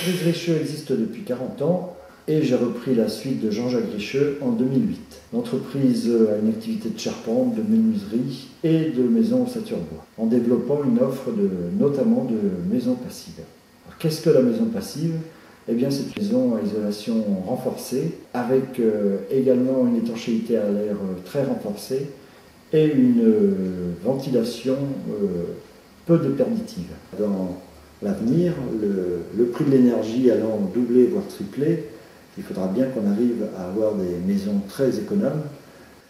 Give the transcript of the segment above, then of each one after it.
L'entreprise Richeux existe depuis 40 ans et j'ai repris la suite de Jean-Jacques Richeux en 2008. L'entreprise a une activité de charpente, de menuiserie et de maisons ossature bois, en développant une offre notamment de maisons passives. Qu'est-ce que la maison passive? Eh bien, c'est une maison à isolation renforcée, avec également une étanchéité à l'air très renforcée et une ventilation peu déperditive. Dans l'avenir, le prix de l'énergie allant doubler voire tripler, il faudra bien qu'on arrive à avoir des maisons très économes.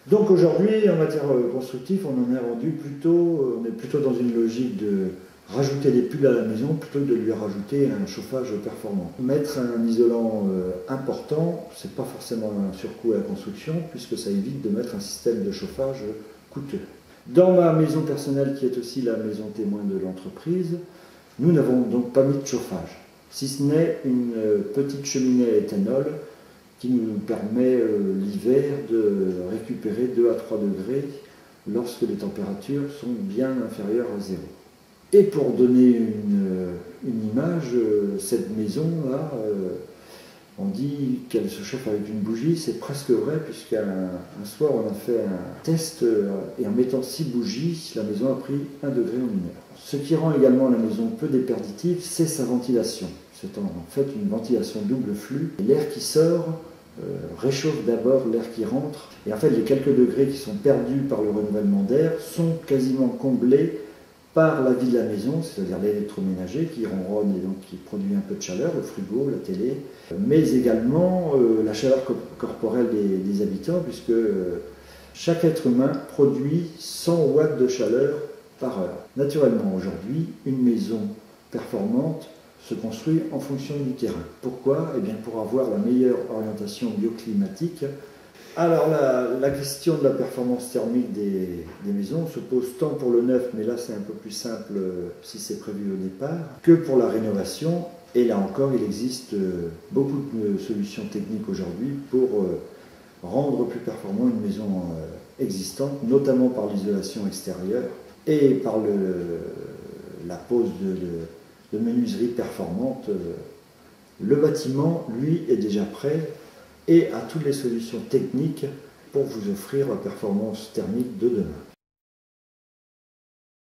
Donc aujourd'hui, en matière constructive, on en est on est plutôt dans une logique de rajouter des pulls à la maison plutôt que de lui rajouter un chauffage performant. Mettre un isolant important, c'est pas forcément un surcoût à la construction puisque ça évite de mettre un système de chauffage coûteux. Dans ma maison personnelle qui est aussi la maison témoin de l'entreprise, nous n'avons donc pas mis de chauffage, si ce n'est une petite cheminée à éthanol qui nous permet l'hiver de récupérer 2 à 3 degrés lorsque les températures sont bien inférieures à 0. Et pour donner une image, cette maison-là, on dit qu'elle se chauffe avec une bougie, c'est presque vrai, puisqu'un soir on a fait un test et en mettant 6 bougies, la maison a pris 1 degré en 1 heure. Ce qui rend également la maison peu déperditive, c'est sa ventilation. C'est en fait une ventilation double flux. L'air qui sort réchauffe d'abord l'air qui rentre, et en fait les quelques degrés qui sont perdus par le renouvellement d'air sont quasiment comblés par la vie de la maison, c'est-à-dire l'électroménager qui ronronne et donc qui produit un peu de chaleur, le frigo, la télé, mais également la chaleur corporelle des habitants, puisque chaque être humain produit 100 watts de chaleur par heure. Naturellement, aujourd'hui, une maison performante se construit en fonction du terrain. Pourquoi? Eh bien, pour avoir la meilleure orientation bioclimatique. Alors la question de la performance thermique des maisons se pose tant pour le neuf, mais là c'est un peu plus simple si c'est prévu au départ, que pour la rénovation. Et là encore, il existe beaucoup de solutions techniques aujourd'hui pour rendre plus performant une maison existante, notamment par l'isolation extérieure et par la pose de menuiserie performante. Le bâtiment, lui, est déjà prêt et à toutes les solutions techniques pour vous offrir la performance thermique de demain.